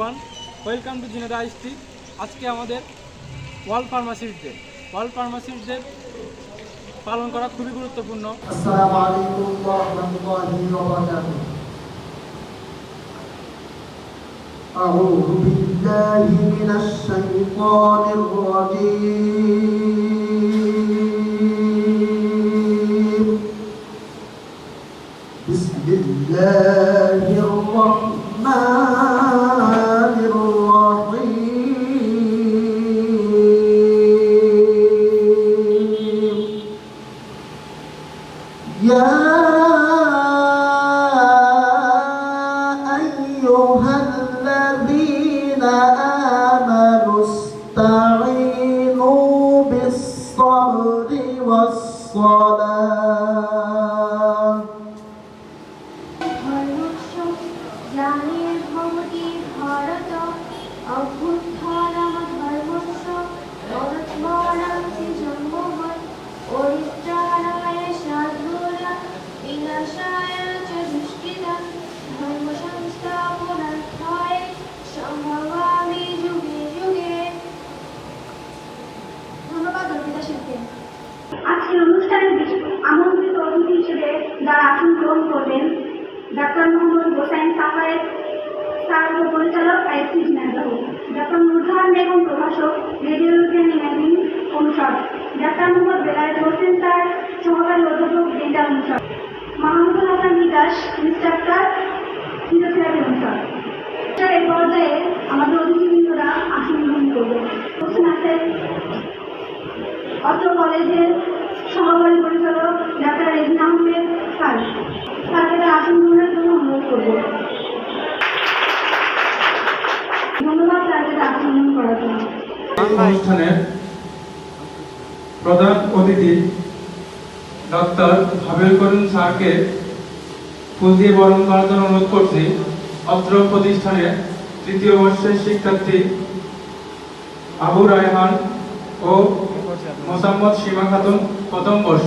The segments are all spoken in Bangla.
এভরিওয়ান, ওয়েলকাম টু জিনেদা আইসটি। আজকে আমাদের world pharmacist day. World pharmacist day পালন করা খুবই গুরুত্বপূর্ণ। আসসালামু আলাইকুম ওয়া রাহমাতুল্লাহি ওয়া বারাকাতুহু। আউযু বিল্লাহি মিনাশ শাইতানির রাজীম। বিসমিল্লাহির রাহমানির রাহিম। يا أيها الذين آمنوا استعينوا بالصبر والصلاة আজকের অনুষ্ঠানে আমন্ত্রিত অতিথি হিসেবে যারা আসন গ্রহণ করবেন, ডাক্তার মোহাম্মদ হোসাইন সাফায়েত স্যার ও পরিচালক আইএসসি ঝিনাইদহ, ডাক্তার নুরজাহান বেগম প্রভাষক রেডিওলজি ম্যাগজিন অনুষদ, ডাক্তার মোহাম্মদ বেলায়েত হোসেন স্যার সহকারী অধ্যাপক ডেন্টাল অনুষদ, মাহমুদুল হাসান বিকাশ ইন্সট্রাক্টর ফিজিওথেরাপি অনুষদ। এই পর্যায়ে আমাদের অতিথিবৃন্দরা আসন গ্রহণ করবেন। হোসেন আছেন অত্র কলেজের সহকারী পরিচালক ডাক্তার রেজিনা আহমেদ স্যার। স্যারকে তার আসন গ্রহণের জন্য অনুরোধ করব। ধন্যবাদ স্যারকে তার আসন গ্রহণ করার জন্য। অনুষ্ঠানের প্রধান অতিথি ডক্টর হাবিল করিম স্যারকে ফুল দিয়ে বরণ করার জন্য অনুরোধ করছি। অত্র প্রতিষ্ঠানের তৃতীয় বর্ষের শিক্ষার্থী আবু রায়হান ও মোসাম্মদ সীমা খাতুন প্রথম বর্ষ।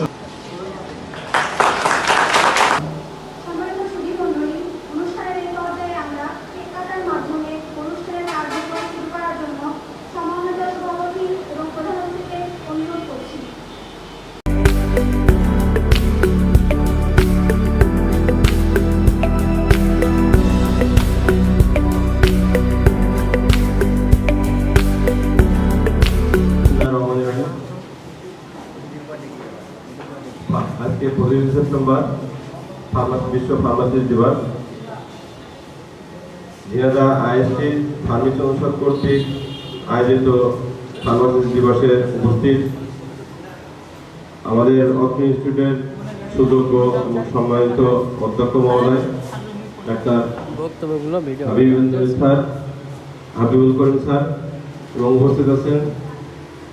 আজকে 25 সেপ্টেম্বর বিশ্ব ফার্মাসিস্ট দিবস। ঝিনাইদহ আইএসটি ফার্মেসি অনুষদ কর্তৃক আয়োজিত ফার্মাসিস্ট দিবসে উপস্থিত আমাদের অগ্নি ইনস্টিটিউটের সুযোগ্য এবং সম্মানিত অধ্যক্ষ মহোদয় ডাক্তার হাবিবুল করিম স্যার এবং উপস্থিত আছেন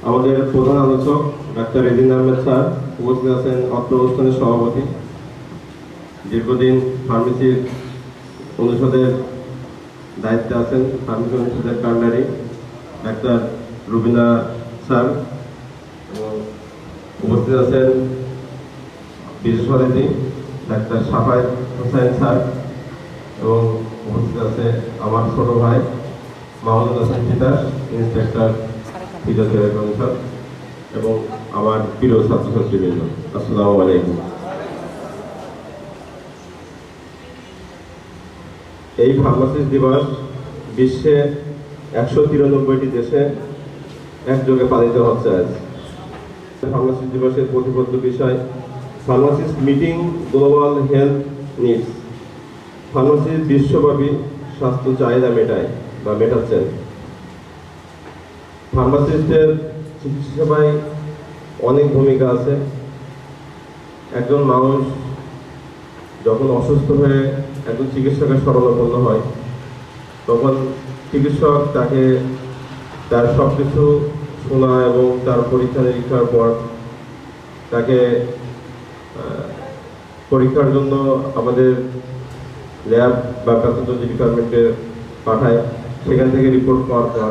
আমাদের প্রধান আলোচক ডাক্তার রেজিনা আহমেদ স্যার, উপস্থিত আছেন অত্র অনুষ্ঠানের সভাপতি, দীর্ঘদিন ফার্মেসি অনুষদের দায়িত্বে আছেন ফার্মেসি অনুষদের কান্ডারি ডাক্তার রুবিনা স্যার, এবং উপস্থিত আছেন বিশেষ অতিথি ডাক্তার সাফায়েত হোসেন স্যার, এবং উপস্থিত আছে আমার ছোট ভাই মাহমুদুল হাসান তিতাস ইন্সপেক্টর ফিজিওথেরাপি অনুষদ, এবং আমার প্রিয় ছাত্রছাত্রীবৃন্দ, আসসালামু আলাইকুম। এই ফার্মাসিস্ট দিবস বিশ্বে 193টি দেশে একযোগে পালিত হচ্ছে। আজ ফার্মাসিস্ট দিবসের প্রতিবদ্ধ বিষয় pharmacist meeting global health needs. Pharmacist বিশ্বব্যাপী স্বাস্থ্য চাহিদা মেটাচ্ছেন। ফার্মাসিস্টের চিকিৎসা সেবায় অনেক ভূমিকা আছে। একজন মানুষ যখন অসুস্থ হয়ে একজন চিকিৎসকের শরণাপন্ন হয়, তখন চিকিৎসক তাকে তার সব কিছু শোনা এবং তার পরীক্ষা নিরীক্ষার পর তাকে পরীক্ষার জন্য আমাদের ল্যাব বা প্যাথোলজি ডিপার্টমেন্টে পাঠায়। সেখান থেকে রিপোর্ট পাওয়ার পর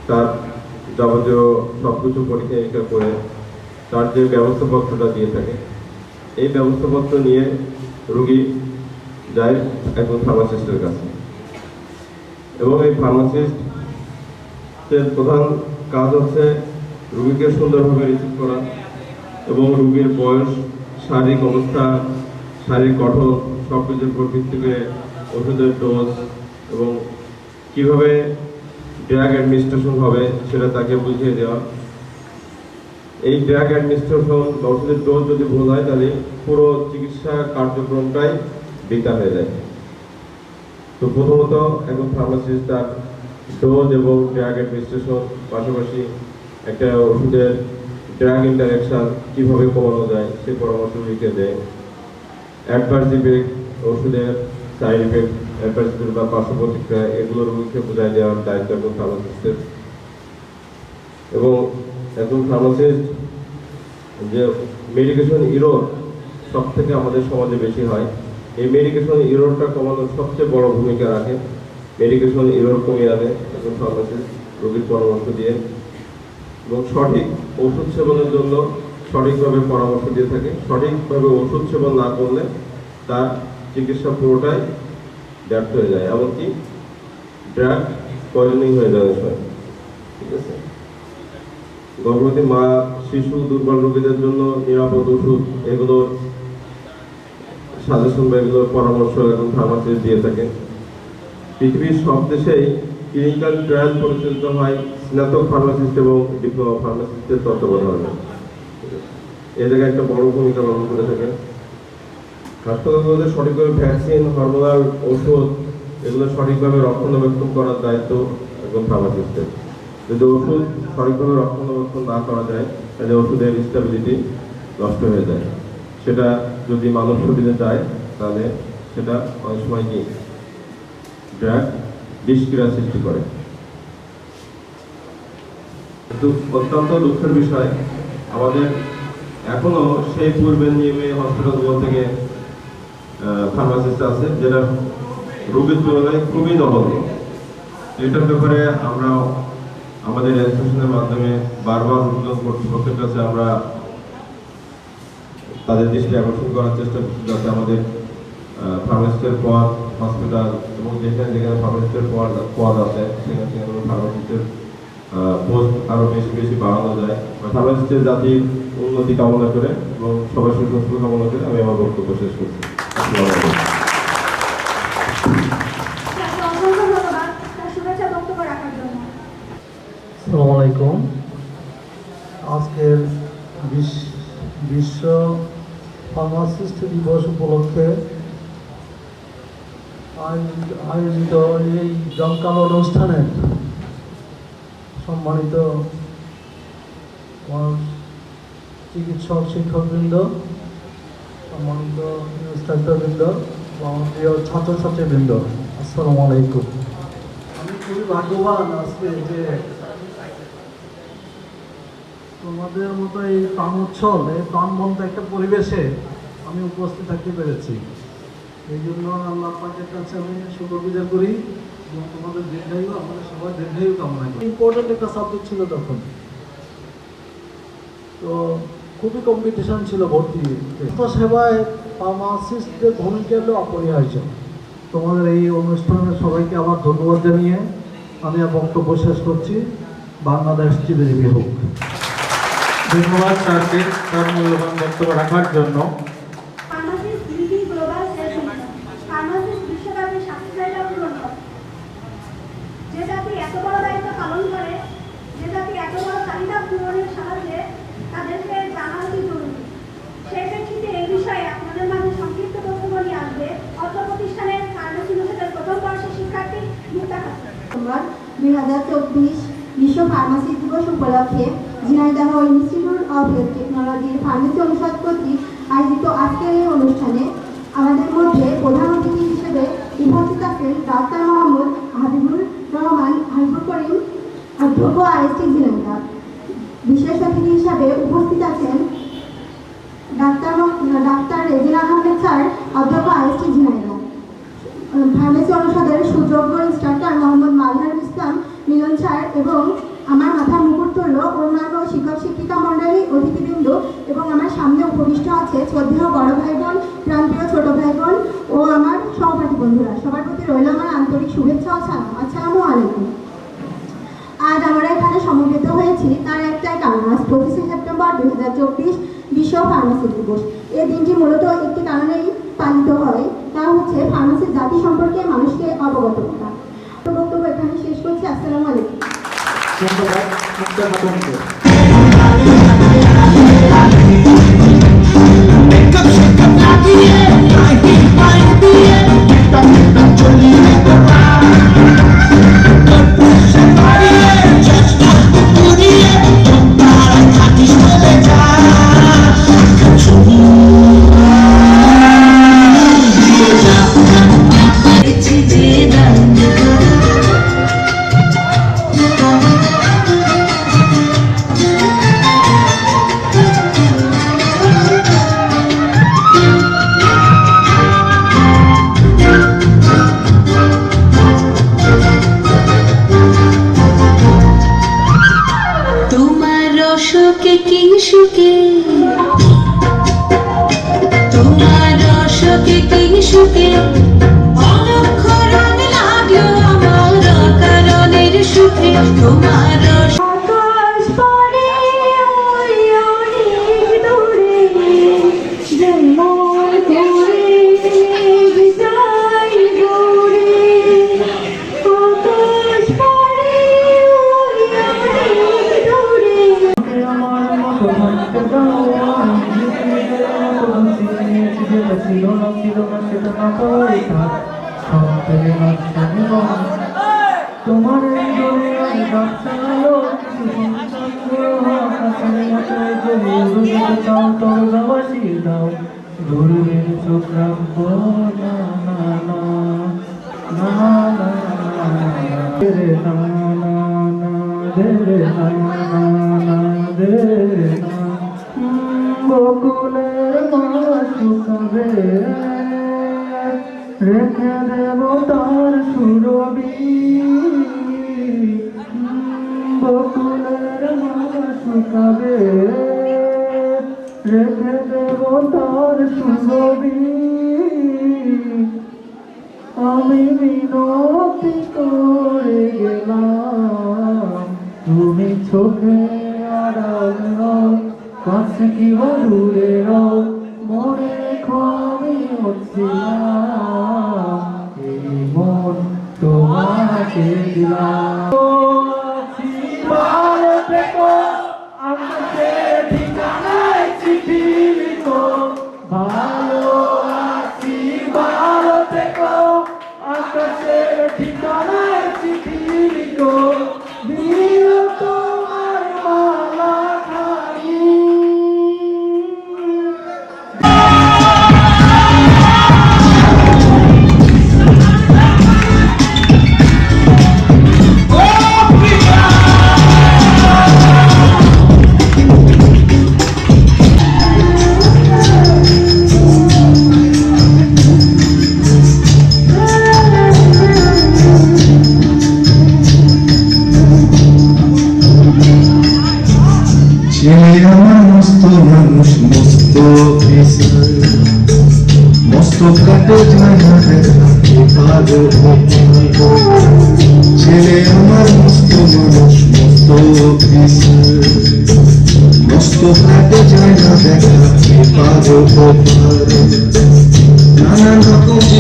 তার যাবতীয় সব কিছু পরীক্ষা নিরীক্ষা করে তার যে ব্যবস্থাপত্রটা দিয়ে থাকে, এই ব্যবস্থাপত্র নিয়ে রোগী যায় একজন ফার্মাসিস্টের কাছে। এবং এই ফার্মাসিস্টের প্রধান কাজ হচ্ছে রোগীকে সুন্দরভাবে রিসিভ করা এবং রোগীর বয়স, শারীরিক অবস্থা, শারীরিক গঠন সব কিছুর উপর ভিত্তি করে ওষুধের ডোজ এবং কীভাবে ড্রাগ অ্যাডমিনিস্ট্রেশন হবে সেটা তাকে বুঝিয়ে দেওয়া। এই ড্রাগ অ্যাডমিনিস্ট্রেশন বা ওষুধের ডোজ যদি ভুল হয় তাহলে পুরো চিকিৎসা কার্যক্রমটাই বেকার হয়ে যায়। তো প্রথমত একজন ফার্মাসিস্ট তার ডোজ এবং ড্রাগ অ্যাডমিনিস্ট্রেশন পাশাপাশি একটা ওষুধের ড্রাগ ইন্টারাকশন কীভাবে কমানো যায় সেই পরামর্শ লিখে দেয়। অ্যাডভার্স ইফেক্ট, ওষুধের সাইড ইফেক্ট, অ্যাডভার্স ইফেক্ট বা পার্শ্ব প্রতিক্রিয়া এগুলো রোগীকে বোঝাই দেওয়ার দায়িত্ব একজন ফার্মাসিস্টের। এবং একজন ফার্মাসিস্ট যে মেডিকেশন ইরোর সব থেকে আমাদের সমাজে বেশি হয়, এই মেডিকেশন ইরোরটা কমানোর সবচেয়ে বড় ভূমিকা রাখে। মেডিকেশন ইরোর কমিয়ে আনে একজন ফার্মাসিস্ট রোগীর পরামর্শ দিয়ে এবং সঠিক ওষুধ সেবনের জন্য সঠিকভাবে পরামর্শ দিয়ে থাকে। সঠিকভাবে ওষুধ সেবন না করলে তার চিকিৎসা পুরোটাই ব্যর্থ হয়ে যায়, এমনকি ড্রাগ পয়জনিং হয়ে যায় অনেক সময়। ঠিক আছে, গর্ভবতী মা, শিশু, দুর্বল রোগীদের জন্য নিরাপদ ওষুধ এগুলোর সাজেশন বা এগুলোর পরামর্শ এখন ফার্মাসিস্ট দিয়ে থাকে। পৃথিবীর সব দেশেই ক্লিনিক্যাল ট্রায়াল পরিচালিত হয় স্নাতক ফার্মাসিস্ট এবং ডিপ্লোমা ফার্মাসিস্টের তত্ত্বাবধানে। এই জায়গায় একটা বড় ভূমিকা পালন করে থাকে। হাসপাতালগুলোতে সঠিকভাবে ভ্যাকসিন, হরমোনাল ওষুধ এগুলো সঠিকভাবে রক্ষণাবেক্ষণ করার দায়িত্ব একজন ফার্মাসিস্টের। যদি ওষুধ সঠিকভাবে রক্ষণাবেক্ষণ না করা যায় তাহলে ওষুধের স্টেবিলিটি নষ্ট হয়ে যায়। সেটা যদি মানব শরীরে যায় তাহলে সেটা অনেক সময় কি ড্রাগ বিষক্রিয়া সৃষ্টি করে। কিন্তু অত্যন্ত দুঃখের বিষয়, আমাদের এখনো সেই পূর্বের নিয়মে হসপিটালগুলো থেকে ফার্মাসিস্ট আছে যেটা রোগীর তুলনায় খুবই নগণ্য। এটার ব্যাপারে আমরা আমাদের অ্যাসোসিয়েশনের মাধ্যমে বারবার উদ্যোগ কর্তৃপক্ষের কাছে আমরা তাদের দৃষ্টি আকর্ষণ করার চেষ্টা করছি, যাতে আমাদের ফার্মাসিস্টের পদ, হসপিটাল এবং যেখানে যেখানে ফার্মাসিস্টের পদ আছে সেখানে সেখানে ফার্মাসিস্টের পোস্ট আরও বেশি বেশি বাড়ানো যায়। ফার্মাসিস্টের জাতির উন্নতি কামনা করে এবং সবার সুস্বাস্থ্য কামনা করে আমি আমার বক্তব্য শেষ করছি। আসসালামু আলাইকুম। আজকের বিশ্ব ফার্মাসিস্ট দিবস উপলক্ষে আয়োজিত এই জমকালো অনুষ্ঠানে সম্মানিত আমার চিকিৎসক শিক্ষকবৃন্দ, সম্মানিত ইনস্ট্রাক্টরবৃন্দ এবং আমার প্রিয় ছাত্রছাত্রীবৃন্দ, আসসালামু আলাইকুম। আমি খুবই ভাগ্যবান আজকে যে তোমাদের মতো এই প্রাণোচ্ছল, এই প্রাণবন্ত একটা পরিবেশে আমি উপস্থিত থাকতে পেরেছি। এই জন্য আল্লাহ পাকের কাছে আমি শুকরগুজার করি এবং তোমাদের দীর্ঘায়ু, আমাদের সবার দীর্ঘায়ু কামনা করি। ইম্পর্টেন্ট একটা সাবজেক্ট ছিল তখন, তো খুবই কম্পিটিশন ছিল ভর্তি। সেবায় ফার্মাসিস্টদের ভূমিকা হলো অপরিহার্য। তোমাদের এই অনুষ্ঠানে সবাইকে আবার ধন্যবাদ জানিয়ে আমি আর বক্তব্য শেষ করছি। বাংলাদেশ চিরজীবী হোক। ধন্যবাদ স্যারকে তার মূল্যবান বক্তব্য রাখার জন্য। Pharmacist leading global sales mission. Pharmacist বিশ্বব্যাপী স্বাস্থ্যসেবা পূরণ করে। যে জাতি এত বড় দায়িত্ব পালন করে, যে জাতি এত বড় চাহিদা পূরণের সাহায্যে তাদেরকে জানা অতি জরুরি। সেই প্রেক্ষিতে এই বিষয়ে আপনাদের মাঝে সংক্ষিপ্ত বক্তব্য নিয়ে আসবে অত্র প্রতিষ্ঠানের ফার্মেসি অনুষদের প্রথম বর্ষের শিক্ষার্থী মুক্তা খাতুন। 2024 বিশ্ব ফার্মাসি দিবস উপলক্ষে ঝিনাইদহ ইনস্টিটিউট অফ হেলথ টেকনোলজির ফার্মেসি অনুষদ কর্তৃক আয়োজিত আজকের এই অনুষ্ঠানে আমাদের মধ্যে প্রধান অতিথি হিসেবে উপস্থিত আছেন ডাক্তার মোহাম্মদ হাবিবুর করিম, অধ্যক্ষ আইএসটি ঝিনাইদহ। বিশেষ অতিথি হিসাবে উপস্থিত আছেন ডাক্তার রেজিনা আহমেদ স্যার, অধ্যক্ষ আইএসটি ঝিনাইদহ। ফার্মেসি অনুষদের সুযোগ্য ইনস্ট্রাক্টর মোহাম্মদ মাঝহারুল ইসলাম মিলন স্যার এবং আমার মাথার মুকুট তুলল অন্যান্য শিক্ষক শিক্ষিকা মণ্ডলী, অতিথিবৃন্দ এবং আমার সামনে উপবিষ্ট আছে শ্রদ্ধেয় বড় ভাই বোন, প্রাণপ্রিয় ছোট ভাই বোন ও আমার সহপাঠী বন্ধুরা। সবার প্রতি রইল আমার আন্তরিক শুভেচ্ছা ও সালাম। আসসালামু 2024 বিশ্ব ফার্মাসি দিবস। এই দিনটি মূলত একটি কারণেই পালিত হয়, তা হচ্ছে ফার্মাসির জাতি সম্পর্কে মানুষকে অবগত করা। তো বক্তব্য এখানে শেষ করছি। আসসালামু আলাইকুম। ধন্যবাদ মুক্তা খাতুনকে। তোমার দাও ধরবেন চোখ রাখবো না না না না না রে না না না রে না না না রে না বকুলের মালা শুকাবে রেখে দেব তার সুরবি বকুলের মালা শুকাবে রেখে দেব তার সুরবি আমি বিনতি করে গেলাম তুমি চোখে আড়াল রও কাছে কি দূরে রও মনে আমি হচ্ছিলাম এই মন তোমাকে দিলাম ভালো থেকো আমাকে ঠিকানায় চিঠি লিখো ভালো আছি ভালো থেকো আকাশের ঠিকানায় চিঠি লিখো দিও তোমার মালা খানি আমার মস্ত মানুষ মস্ত মস্ত কাটে যায় না ছেলে আমার মস্ত মানুষ মস্ত মস্ত কাটে যায় না দেখা নানান রকম